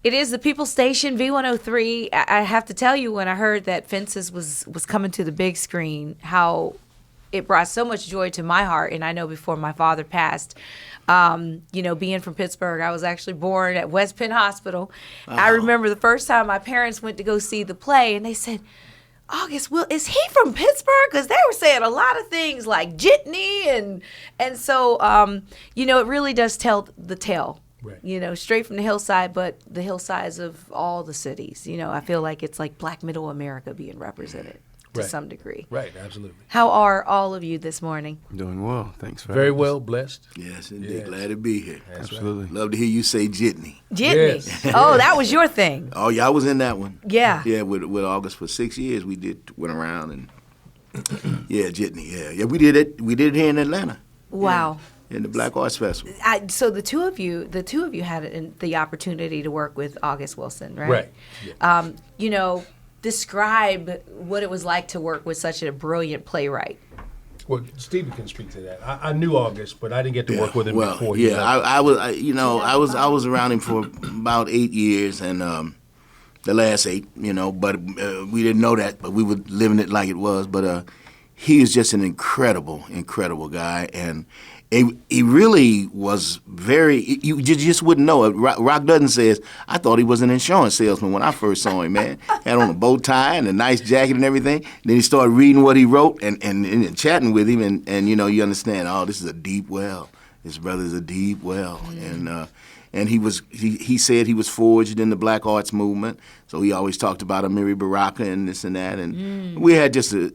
It is the People Station, V103. I have to tell you, when I heard that Fences was coming to the big screen, how it brought so much joy to my heart. And I know before my father passed, being from Pittsburgh, I was actually born at West Penn Hospital. Oh. I remember the first time my parents went to go see the play, and they said, August, is he from Pittsburgh? Because they were saying a lot of things like jitney, and so, it really does tell the tale. Right. Straight from the hillside, but the hillsides of all the cities. I feel like it's like Black Middle America being represented to some degree. Right, absolutely. How are all of you this morning? Doing well, thanks for Very well, blessed. Yes, indeed. Yeah. Glad to be here. That's absolutely. Right. Love to hear you say jitney. Jitney. Yes. Oh, that was your thing. Oh, yeah, I was in that one. Yeah. Yeah, with August for 6 years, went around and yeah, jitney. Yeah. We did it here in Atlanta. Wow. Yeah. In the Black Arts Festival. So the two of you had the opportunity to work with August Wilson, right? Right. Yeah. Describe what it was like to work with such a brilliant playwright. Well, Stephen can speak to that. I knew August, but I didn't get to work with him before. Yeah, I was around him for about 8 years, and the last 8, but we didn't know that, but we were living it like it was. But he is just an incredible guy, and he really was very. You just wouldn't know it. Rock Dutton says, "I thought he was an insurance salesman when I first saw him. Man, had on a bow tie and a nice jacket and everything. Then he started reading what he wrote and chatting with him, and you understand. Oh, this is a deep well. His brother's a deep well, and he said he was forged in the Black Arts movement. So he always talked about Amiri Baraka and this and that, and we had just a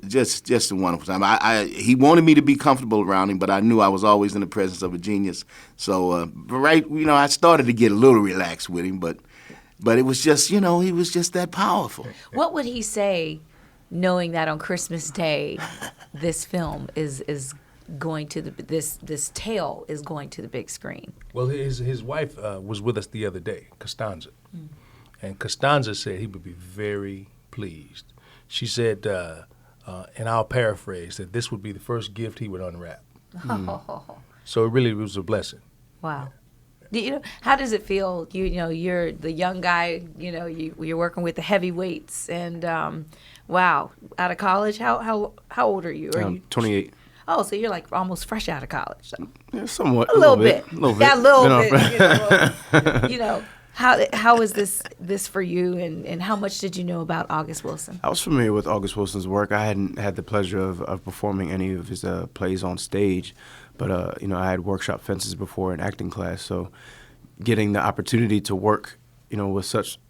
wonderful time. He wanted me to be comfortable around him, but I knew I was always in the presence of a genius. So I started to get a little relaxed with him, but it was just he was just that powerful. What would he say, knowing that on Christmas Day, this film is going to this tale is going to the big screen? Well, his wife was with us the other day, Costanza. And Costanza said he would be very pleased. She said, and I'll paraphrase, that this would be the first gift he would unwrap. So it really was a blessing. Wow. How does it feel? You're the young guy. You're working with the heavyweights, and wow, out of college. How old are you? I'm 28. Oh, so you're like almost fresh out of college. So. Yeah, somewhat. A little bit. Yeah, a little bit. How is this for you, and how much did you know about August Wilson? I was familiar with August Wilson's work. I hadn't had the pleasure of performing any of his plays on stage, but I had workshop Fences before in acting class, so getting the opportunity to work, with such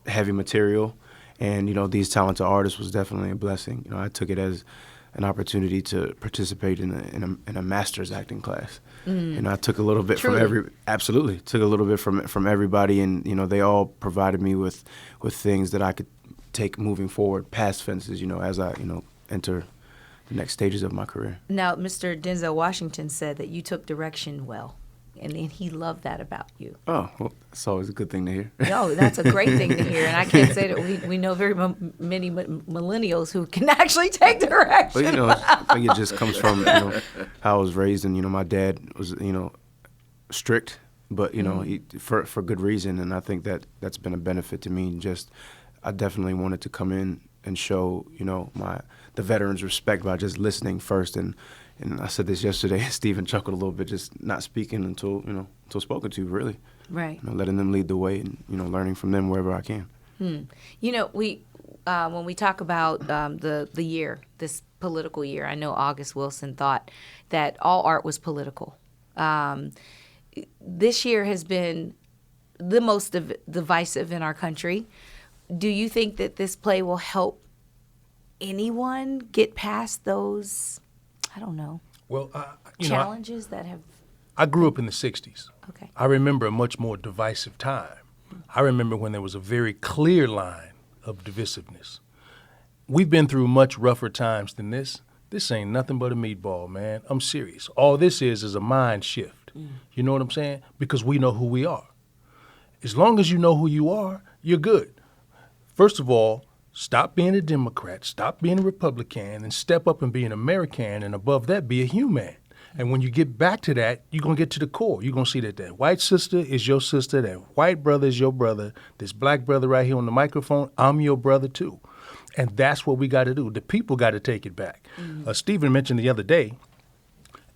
heavy material and these talented artists was definitely a blessing. I took it as an opportunity to participate in a master's acting class. I took a little bit Truly. took a little bit from everybody, and they all provided me with things that I could take moving forward past Fences, as I enter the next stages of my career. Now, Mr. Denzel Washington said that you took direction well, and he loved that about you. Oh, well, that's always a good thing to hear. No, that's a great thing to hear, and I can't say that we know very many millennials who can actually take direction. But I think it just comes from how I was raised, and my dad was strict, but he, for good reason, and I think that's been a benefit to me. I definitely wanted to come in and show the veterans respect by just listening first, and I said this yesterday. Stephen chuckled a little bit, just not speaking until spoken to, really. Right. Letting them lead the way, and learning from them wherever I can. We when we talk about the year, this political year, I know August Wilson thought that all art was political. This year has been the most divisive in our country. Do you think that this play will help anyone get past those, I don't know, challenges that have... I grew up in the 60s. Okay. I remember a much more divisive time. I remember when there was a very clear line of divisiveness. We've been through much rougher times than this. This ain't nothing but a meatball, man. I'm serious. All this is a mind shift. You know what I'm saying? Because we know who we are. As long as you know who you are, you're good. First of all, stop being a Democrat, stop being a Republican, and step up and be an American, and above that, be a human. And when you get back to that, you're going to get to the core. You're going to see that that white sister is your sister, that white brother is your brother, this black brother right here on the microphone, I'm your brother too. And that's what we got to do. The people got to take it back. Stephen mentioned the other day,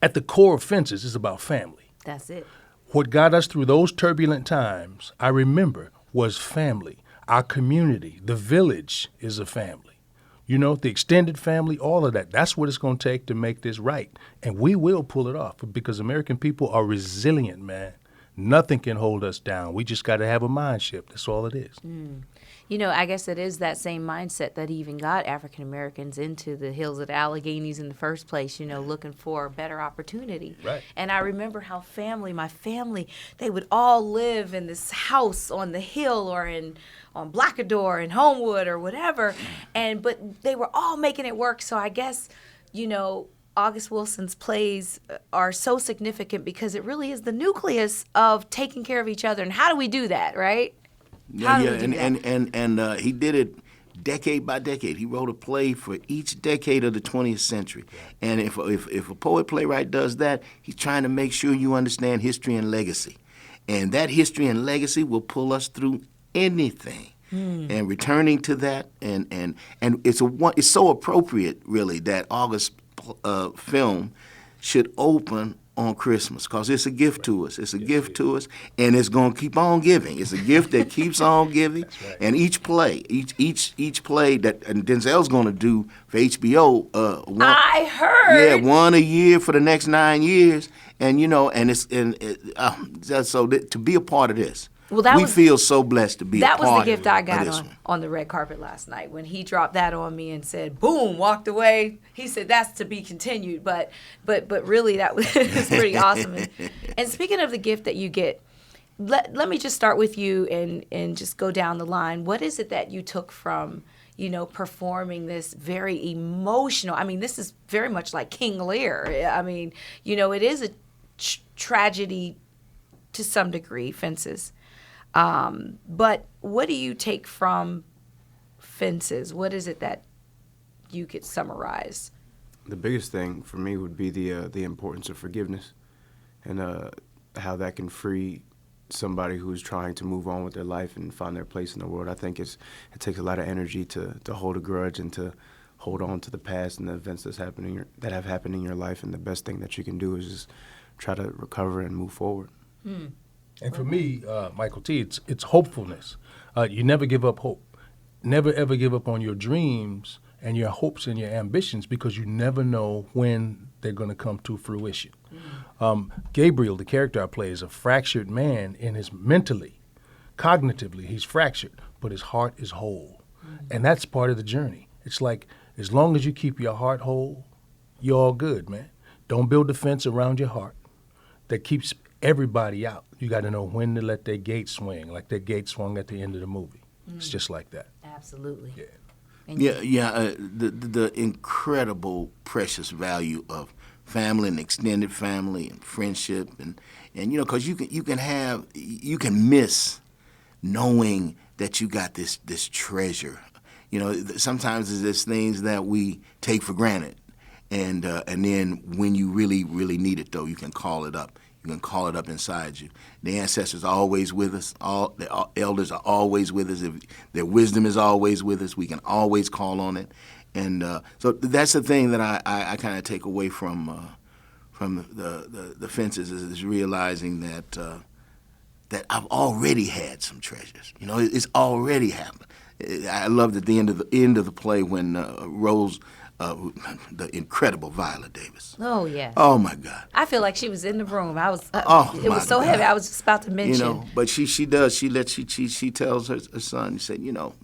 at the core of Fences is about family. That's it. What got us through those turbulent times, I remember, was family. Our community, the village is a family. You know, the extended family, all of that. That's what it's going to take to make this right. And we will pull it off because American people are resilient, man. Nothing can hold us down. We just got to have a mind shift. That's all it is. You know, I guess it is that same mindset that even got African Americans into the hills of the Alleghenies in the first place, you know, looking for a better opportunity. Right. And I remember how my family, they would all live in this house on the hill or on Blackador and Homewood or whatever. But they were all making it work. So I guess, you know, August Wilson's plays are so significant because it really is the nucleus of taking care of each other. And how do we do that, right? Yeah, and he did it decade by decade. He wrote a play for each decade of the 20th century. And if a poet playwright does that, he's trying to make sure you understand history and legacy. And that history and legacy will pull us through anything. And returning to that, and it's so appropriate, really, that August film should open on Christmas because it's a gift to us. It's a gift to us, and it's going to keep on giving. It's a gift that keeps on giving. Right. And each play that and Denzel's going to do for HBO. I heard. Yeah, one a year for the next 9 years, and you know, and so to be a part of this. Well, we feel so blessed to be a part of this. That was the gift I got on the red carpet last night when he dropped that on me and said, boom, walked away. He said, that's to be continued. But really, that was pretty awesome. And speaking of the gift that you get, let me just start with you and just go down the line. What is it that you took from, you know, performing this very emotional, I mean, this is very much like King Lear. I mean, you know, it is a tragedy to some degree, Fences. But what do you take from Fences? What is it that you could summarize? The biggest thing for me would be the importance of forgiveness and how that can free somebody who's trying to move on with their life and find their place in the world. I think it takes a lot of energy to hold a grudge and to hold on to the past and the events that have happened in your life. And the best thing that you can do is just try to recover and move forward. And for me, Mykelti, it's hopefulness. You never give up hope. Never, ever give up on your dreams and your hopes and your ambitions because you never know when they're going to come to fruition. Gabriel, the character I play, is a fractured man in his mentally, cognitively, he's fractured, but his heart is whole. And that's part of the journey. It's like as long as you keep your heart whole, you're all good, man. Don't build a fence around your heart that keeps everybody out. You got to know when to let that gate swing, like that gate swung at the end of the movie. It's just like that. Absolutely. Yeah. The incredible precious value of family and extended family and friendship and you know, because you can miss knowing that you got this treasure. You know, sometimes there's things that we take for granted, and then when you really need it, though, you can call it up. You can call it up inside you. The ancestors are always with us. All the elders are always with us. Their wisdom is always with us. We can always call on it. And so that's the thing that I kind of take away from the Fences is realizing that I've already had some treasures. You know, it's already happened. I loved at the end of the play when Rose. The incredible Viola Davis. Oh, yes. Oh, my God. I feel like she was in the room. I was. It was so heavy. I was just about to mention. You know, but she does. She tells her son. She said, you know,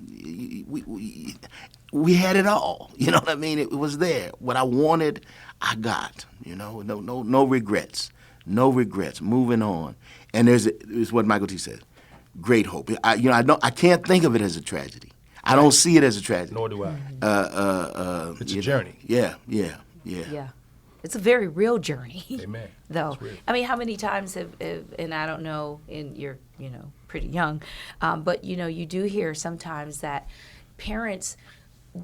we had it all. You know what I mean? It was there. What I wanted, I got. You know, no regrets. No regrets. Moving on. And there's what Mykelti said. Great hope. I can't think of it as a tragedy. I don't see it as a tragedy. Nor do I. It's a journey. Yeah. It's a very real journey. Amen. Though, I mean, how many times have and I don't know, and you're, pretty young, but, you do hear sometimes that parents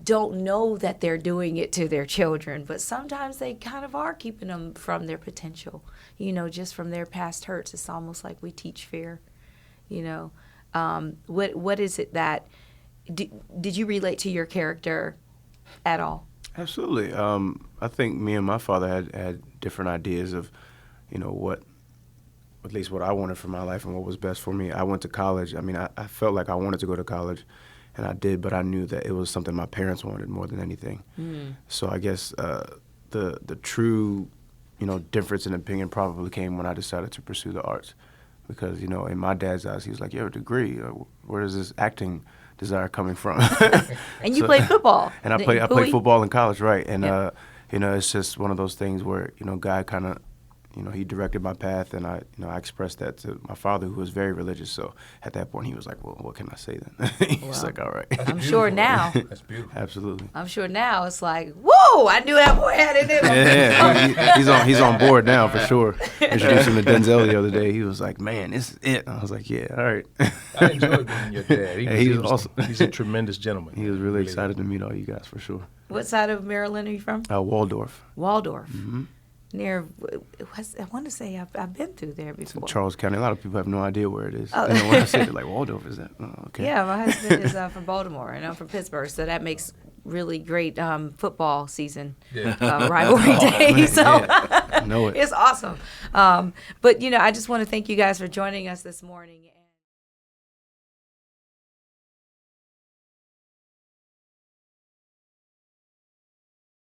don't know that they're doing it to their children, but sometimes they kind of are keeping them from their potential, just from their past hurts. It's almost like we teach fear, What is it that, did you relate to your character at all? Absolutely. I think me and my father had different ideas of, what, at least what I wanted for my life and what was best for me. I went to college. I mean, I felt like I wanted to go to college, and I did, but I knew that it was something my parents wanted more than anything. So I guess the true, difference in opinion probably came when I decided to pursue the arts, because in my dad's eyes, he was like, "You have a degree. Where is this acting desire coming from?" And you played football. And I played football in college, right? And it's just one of those things where God kind of, he directed my path, and I expressed that to my father, who was very religious. So at that point, he was like, "Well, what can I say then?" He's like, "All right." I'm sure now. That's beautiful. Absolutely. I'm sure now it's like, whoa! I knew that boy had it in him. Yeah, he's on board now for sure. Introduced him to Denzel the other day. He was like, "Man, this is it." I was like, "Yeah, all right." I enjoyed meeting your dad. He was awesome. He's a tremendous gentleman. He was really excited to meet all you guys for sure. What side of Maryland are you from? Waldorf. Waldorf. Mm-hmm. Near, I want to say I've been through there before. In Charles County. A lot of people have no idea where it is. Oh. When I say it, they're like, Waldorf, is that? Oh, okay. Yeah, my husband is from Baltimore, and I'm from Pittsburgh, so that makes really great football season rivalry day. So I know it. It's awesome. But I just want to thank you guys for joining us this morning.